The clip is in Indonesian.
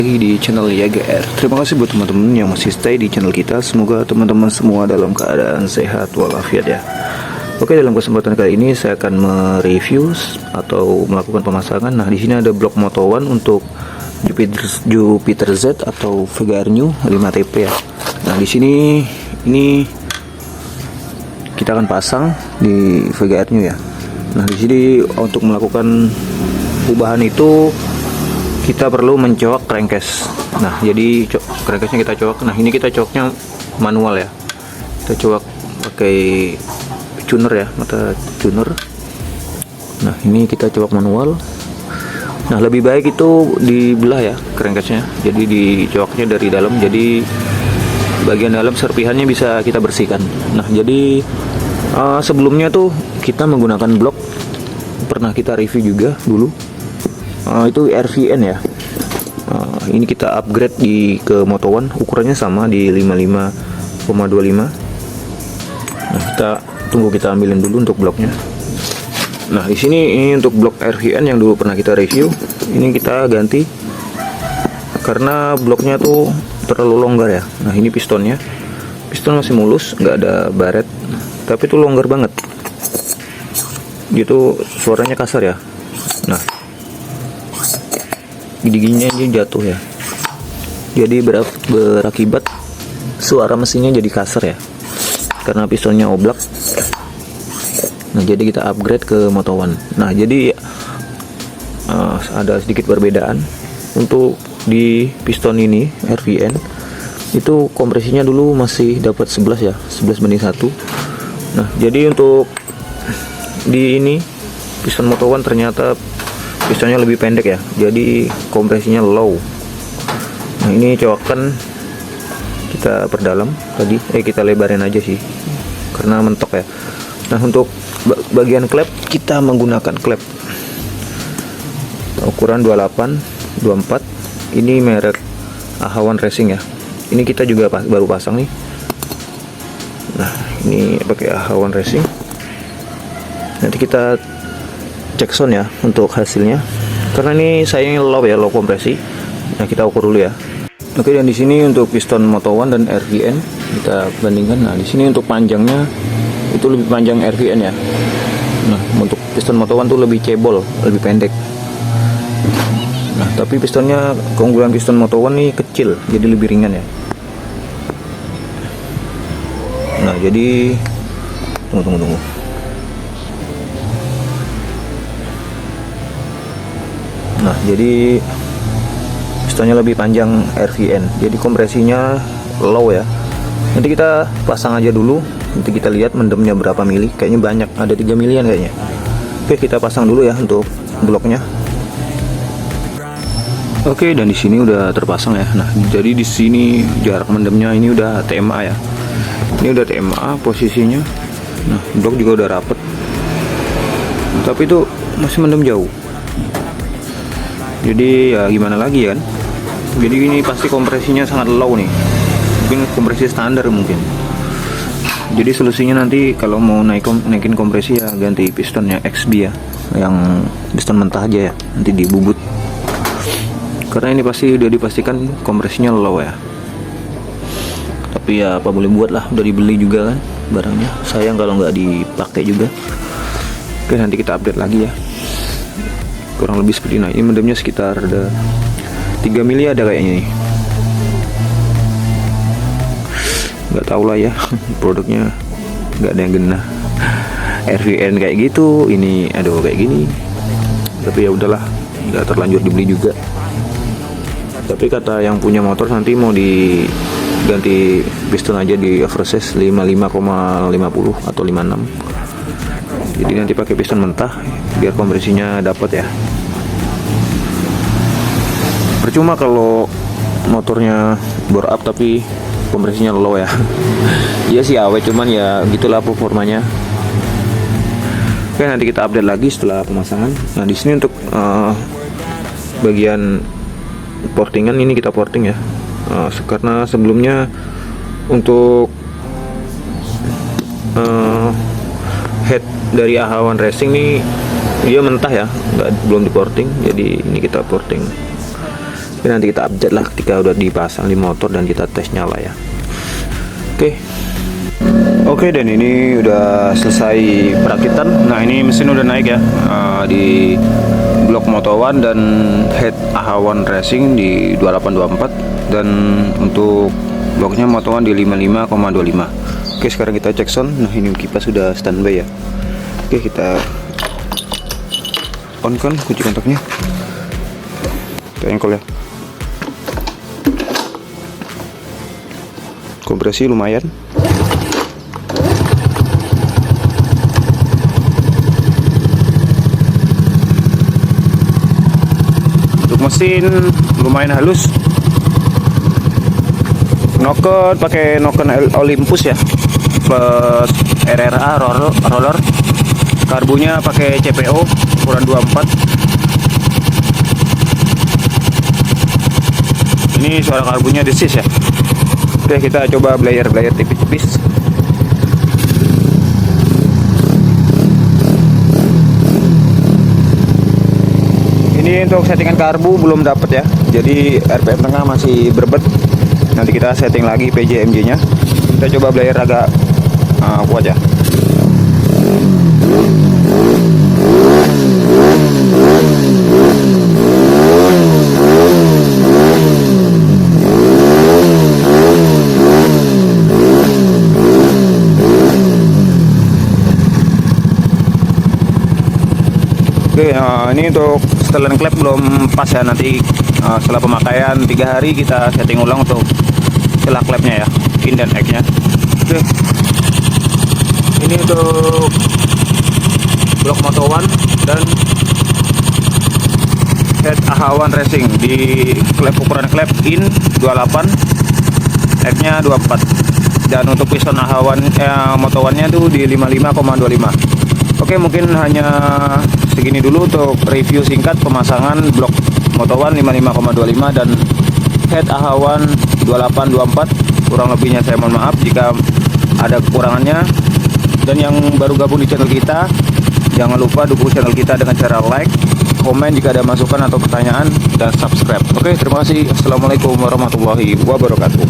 Lagi di channel YGR. Terima kasih buat teman-teman yang masih stay di channel kita. Semoga teman-teman semua dalam keadaan sehat walafiat ya. Oke, dalam kesempatan kali ini saya akan mereview atau melakukan pemasangan. Nah, di sini ada blok Moto1 untuk Jupiter Z atau VGR New 5TP ya. Nah, di sini ini kita akan pasang di VGR New ya. Nah, di sini untuk melakukan perubahan itu kita perlu mencolok crankcase. Nah, jadi crankcase-nya kita colok. Nah, ini kita coloknya manual ya. Kita colok pakai tuner ya, mata tuner. Nah, ini kita colok manual. Nah, lebih baik itu dibelah ya crankcase-nya. Jadi dicoloknya dari dalam. Jadi bagian dalam serpihannya bisa kita bersihkan. Nah, jadi sebelumnya tuh kita menggunakan blok, pernah kita review juga dulu. Itu RVN ya. Ini kita upgrade ke Moto1, ukurannya sama di 55,25. Nah, kita ambilin dulu untuk bloknya. Nah, di sini ini untuk blok RVN yang dulu pernah kita review. Ini kita ganti karena bloknya tuh terlalu longgar ya. Nah, ini pistonnya. Piston masih mulus, nggak ada baret, tapi itu longgar banget. Gitu suaranya kasar ya. Nah, giginya ini jatuh ya, jadi berakibat suara mesinnya jadi kasar ya karena pistonnya oblak. Nah, jadi kita upgrade ke Moto1. Nah, jadi ada sedikit perbedaan untuk di piston ini RVN itu kompresinya dulu masih dapat 11 ya, 11:1. Nah, jadi untuk di ini piston Moto1 ternyata pistonnya lebih pendek ya, jadi kompresinya low. Nah, ini colokan kita perdalam tadi, kita lebarin aja sih karena mentok ya. Nah, untuk bagian klep kita menggunakan klep ukuran 28 24. Ini merek Ahawan Racing ya. Ini kita juga baru pasang nih. Nah, ini pakai Ahawan Racing. Nanti kita cek sound ya untuk hasilnya, karena ini sayangnya low kompresi. Nah, kita ukur dulu ya. Oke, dan di sini untuk piston Moto1 dan RVN kita bandingkan. Nah, di sini untuk panjangnya itu lebih panjang RVN ya. Nah, untuk piston Moto1 tuh lebih cebol, lebih pendek. Nah, tapi pistonnya, keunggulan piston Moto1 nih kecil, jadi lebih ringan ya. Nah, jadi tunggu. Nah, jadi pistonnya lebih panjang RVN, jadi kompresinya low ya. Nanti kita pasang aja dulu, nanti kita lihat mendemnya berapa mili. Kayaknya banyak, ada 3 milian kayaknya. Oke, kita pasang dulu ya untuk bloknya. Oke, dan di sini udah terpasang ya. Nah, jadi di sini jarak mendemnya ini udah TMA ya. Ini udah TMA posisinya. Nah, blok juga udah rapet, tapi itu masih mendem jauh. Jadi ya gimana lagi kan. Jadi ini pasti kompresinya sangat low nih, mungkin kompresi standar mungkin. Jadi solusinya nanti kalau mau naikin kompresi ya ganti pistonnya XB ya, yang piston mentah aja ya, nanti dibubut. Karena ini pasti udah dipastikan kompresinya low ya. Tapi ya apa boleh buat lah, udah dibeli juga kan barangnya, sayang kalau nggak dipakai juga. Oke, nanti kita update lagi ya. Kurang lebih seperti ini. Ini mendemnya sekitar ada 3 mili ada kayaknya nih. Nggak tahu lah ya, produknya nggak ada yang genah. RVN kayak gitu, ini aduh kayak gini. Tapi ya udahlah, nggak terlanjur dibeli juga. Tapi kata yang punya motor nanti mau diganti piston aja di oversize 55,50 atau 56. Jadi nanti pakai piston mentah biar kompresinya dapat ya. Percuma kalau motornya bore up tapi kompresinya low ya. Iya sih awet, cuman ya gitulah performanya. Oke, nanti kita update lagi setelah pemasangan. Nah, di sini untuk bagian portingan ini kita porting ya. Karena sebelumnya untuk head dari Ahawan Racing nih dia mentah ya, belum di porting, jadi ini kita porting. Tapi nanti kita update lah ketika udah dipasang di motor dan kita tes nyala ya. Oke, dan ini udah selesai perakitan. Nah, ini mesin udah naik ya di blok Moto1 dan head AHA1 Racing di 2824, dan untuk bloknya Moto1 di 55,25. Oke, sekarang kita cek sound. Nah, ini kipas sudah standby ya. Oke, kita on kan kunci kontaknya. Kita engkol ya. Kompresi lumayan. Untuk mesin lumayan halus. Noken pakai noken Olympus ya, plus RRA roller. Karbunya pakai CPO ukuran 24. Ini suara karbunya desis ya. Oke, kita coba blayer tipis-tipis. Ini untuk settingan karbu belum dapat ya, jadi RPM tengah masih berbet. Nanti kita setting lagi PJMJ nya. Kita coba blayer agak kuat ya. Oke, ini untuk setelan klep belum pas ya, nanti setelah pemakaian 3 hari kita setting ulang untuk setelah klepnya ya, in dan X nya. Oke, ini untuk blok Moto1 dan head AHA1 Racing di klep, ukuran klep in 28, X nya 24, dan untuk piston AHA1 Moto1 nya tuh di 55,25. Oke, mungkin hanya segini dulu untuk review singkat pemasangan blok Moto1 55,25 dan head AHA1 2824. Kurang lebihnya saya mohon maaf jika ada kekurangannya. Dan yang baru gabung di channel kita, jangan lupa dukung channel kita dengan cara like, komen jika ada masukan atau pertanyaan, dan subscribe. Oke, terima kasih. Assalamualaikum warahmatullahi wabarakatuh.